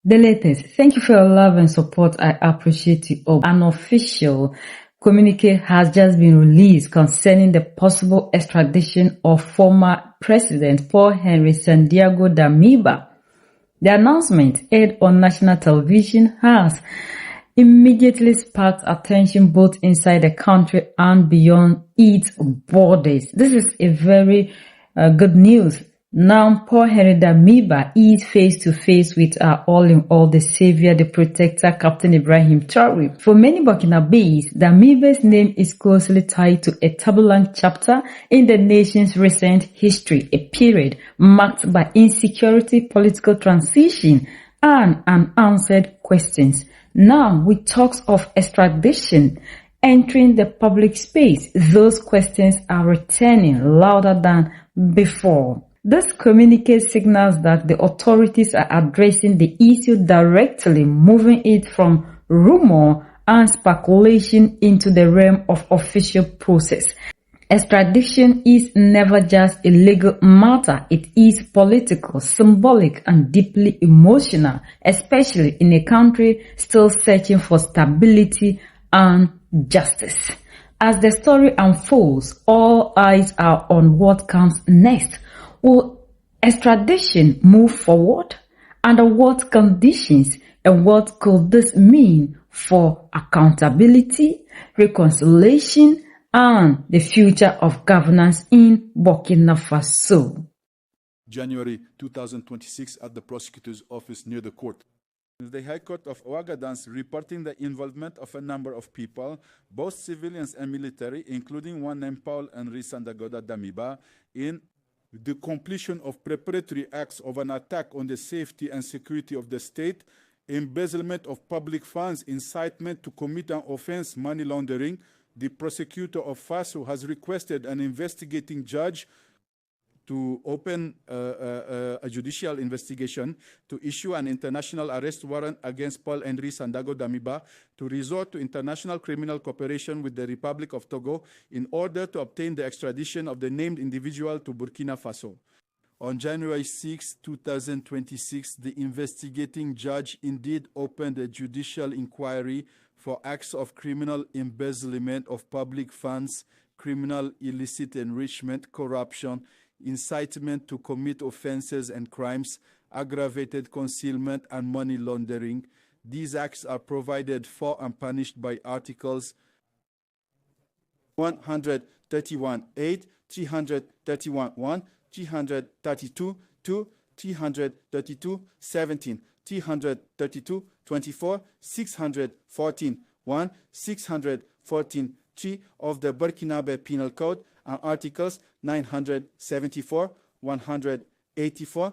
The latest. Thank you for your love and support. I appreciate you all. An official communique has just been released concerning the possible extradition of former President Paul Henry Santiago Damiba. The announcement, aired on national television, has immediately sparked attention both inside the country and beyond its borders. This is a very good news. Now, Paul Henry Damiba is face to face with our all-in-all, the savior, the protector, Captain Ibrahim Traoré. For many Burkinabés, Damiba's name is closely tied to a turbulent chapter in the nation's recent history, a period marked by insecurity, political transition, and unanswered questions. Now, with talks of extradition entering the public space, those questions are returning louder than before. This communique signals that the authorities are addressing the issue directly, moving it from rumor and speculation into the realm of official process. Extradition is never just a legal matter. It is political, symbolic, and deeply emotional, especially in a country still searching for stability and justice. As the story unfolds, all eyes are on what comes next. Will extradition move forward? Under what conditions? And what could this mean for accountability, reconciliation, and the future of governance in Burkina Faso? January 2026 at the prosecutor's office near the court. The High Court of Ouagadougou reporting the involvement of a number of people, both civilians and military, including one named Paul Henry Santiago Damiba, in the completion of preparatory acts of an attack on the safety and security of the state, embezzlement of public funds, incitement to commit an offense, money laundering. The prosecutor of Faso has requested an investigating judge to open a judicial investigation, to issue an international arrest warrant against Paul Henry Santiago Damiba, to resort to international criminal cooperation with the Republic of Togo in order to obtain the extradition of the named individual to Burkina Faso. On January 6, 2026, the investigating judge indeed opened a judicial inquiry for acts of criminal embezzlement of public funds, criminal illicit enrichment, corruption, incitement to commit offenses and crimes, aggravated concealment, and money laundering. These acts are provided for and punished by Articles 131.8, 331.1, 332.2, 332.17, 332.24, 614.1, 614.3 of the Burkinabe Penal Code, and Articles 974, 184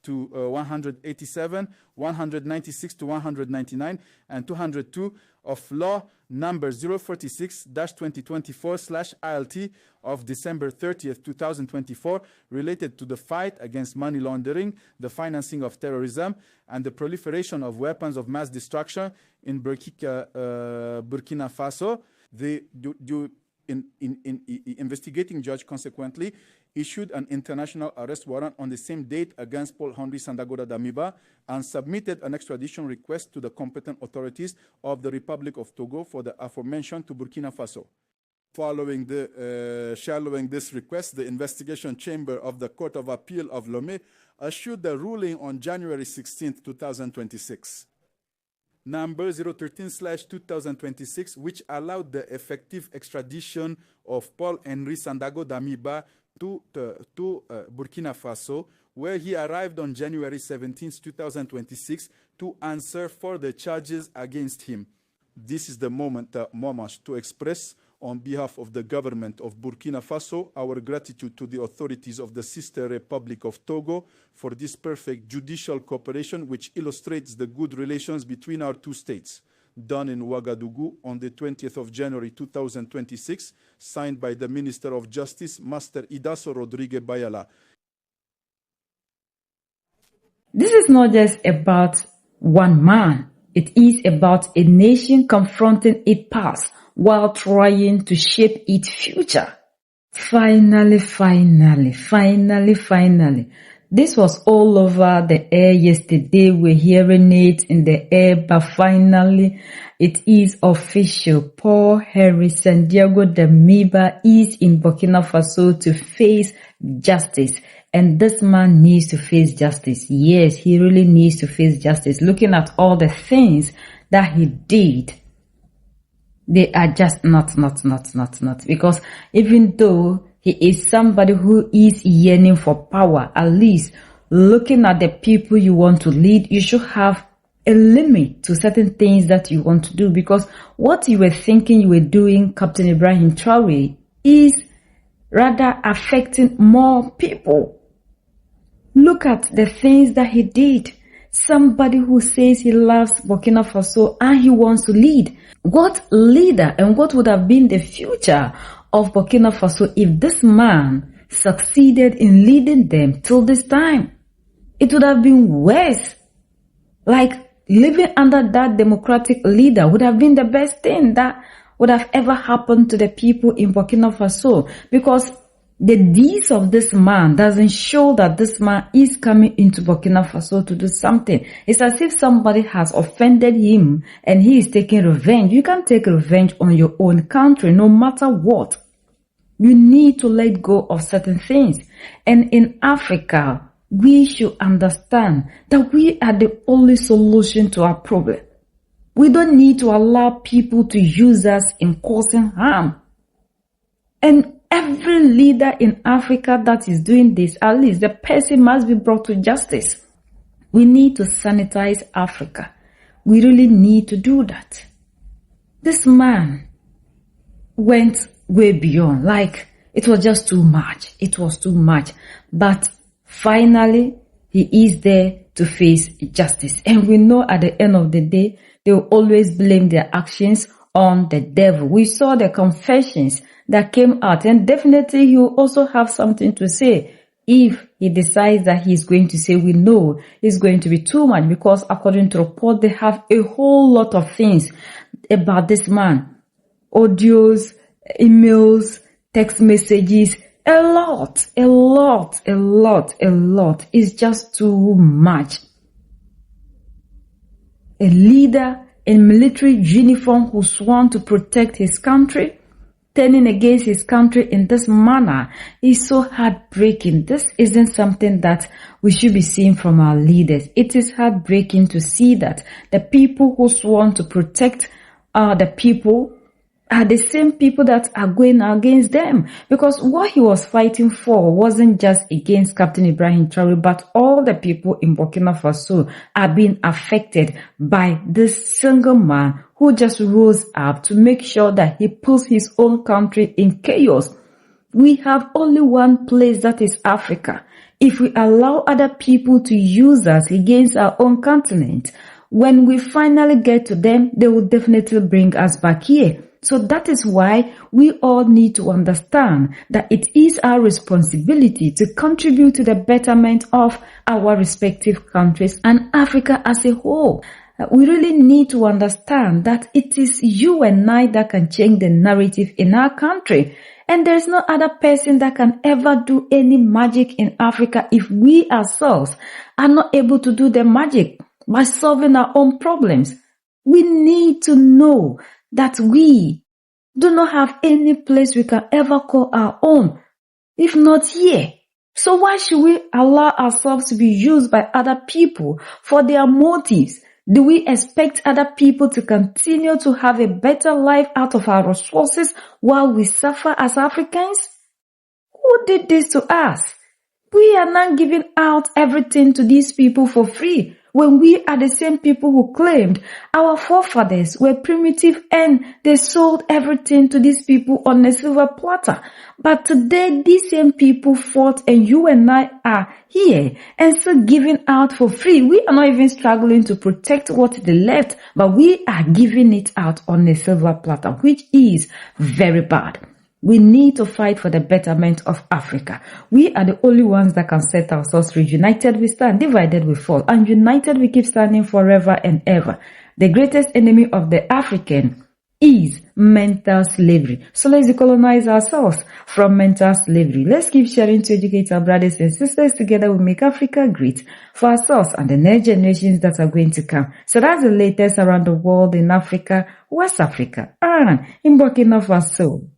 to 187, 196 to 199, and 202 of Law Number 046-2024/ILT of December 30th, 2024, related to the fight against money laundering, the financing of terrorism, and the proliferation of weapons of mass destruction in Burkina Faso. The investigating judge consequently issued an international arrest warrant on the same date against Paul Henry Santiago Damiba and submitted an extradition request to the competent authorities of the Republic of Togo for the aforementioned to Burkina Faso. Following this request, the investigation chamber of the Court of Appeal of Lomé issued the ruling on January 16, 2026. Number 013/2026, which allowed the effective extradition of Paul Henry Santiago Damiba to Burkina Faso, where he arrived on January 17, 2026, to answer for the charges against him. This is the moment to express, on behalf of the government of Burkina Faso, our gratitude to the authorities of the sister Republic of Togo for this perfect judicial cooperation, which illustrates the good relations between our two states. Done in Ouagadougou on the 20th of January 2026, signed by the Minister of Justice, Master Idaso Rodrigue Bayala. This is not just about one man. It is about a nation confronting its past while trying to shape its future. Finally, This was all over the air yesterday. We're hearing it in the air, but finally it is official. Paul Henri Santiago Damiba is in Burkina Faso to face justice. And this man needs to face justice. Yes, he really needs to face justice. Looking at all the things that he did, they are just not. Because even though he is somebody who is yearning for power, at least looking at the people you want to lead, you should have a limit to certain things that you want to do. Because what you were thinking you were doing, Captain Ibrahim Traore, is rather affecting more people. Look at the things that he did. Somebody who says he loves Burkina Faso and he wants to lead. What leader and what would have been the future of Burkina Faso if this man succeeded in leading them till this time? It would have been worse. Like living under that democratic leader would have been the best thing that would have ever happened to the people in Burkina Faso, because the deeds of this man doesn't show that this man is coming into Burkina Faso to do something. It's as if somebody has offended him and he is taking revenge. You can't take revenge on your own country, no matter what. You need to let go of certain things. And in Africa, we should understand that we are the only solution to our problem. We don't need to allow people to use us in causing harm. And every leader in Africa that is doing this, at least the person must be brought to justice. We need to sanitize Africa. We really need to do that. This man went way beyond. Like, it was just too much. It was too much. But finally, he is there to face justice. And we know at the end of the day, they will always blame their actions on the devil. We saw the confessions that came out, and definitely he will also have something to say. If he decides that he's going to say, we know it's going to be too much, because according to report, they have a whole lot of things about this man. Audios, emails, text messages, a lot. It's just too much. A leader in military uniform who sworn to protect his country, turning against his country in this manner is so heartbreaking. This isn't something that we should be seeing from our leaders. It is heartbreaking to see that the people who sworn to protect the people are the same people that are going against them. Because what he was fighting for wasn't just against Captain Ibrahim Traore, but all the people in Burkina Faso are being affected by this single man who just rose up to make sure that he puts his own country in chaos. We have only one place, that is Africa. If we allow other people to use us against our own continent, when we finally get to them, they will definitely bring us back here. So that is why we all need to understand that it is our responsibility to contribute to the betterment of our respective countries and Africa as a whole. We really need to understand that it is you and I that can change the narrative in our country. And there's no other person that can ever do any magic in Africa if we ourselves are not able to do the magic by solving our own problems. We need to know that we do not have any place we can ever call our own, if not here. So why should we allow ourselves to be used by other people for their motives? Do we expect other people to continue to have a better life out of our resources while we suffer as Africans? Who did this to us? We are not giving out everything to these people for free, when we are the same people who claimed our forefathers were primitive and they sold everything to these people on a silver platter. But today, these same people fought, and you and I are here and still giving out for free. We are not even struggling to protect what they left, but we are giving it out on a silver platter, which is very bad. We need to fight for the betterment of Africa. We are the only ones that can set ourselves free. United we stand, divided we fall. And united we keep standing forever and ever. The greatest enemy of the African is mental slavery. So let's decolonize ourselves from mental slavery. Let's keep sharing to educate our brothers and sisters. Together we make Africa great for ourselves and the next generations that are going to come. So that's the latest around the world in Africa, West Africa, and in Burkina Faso.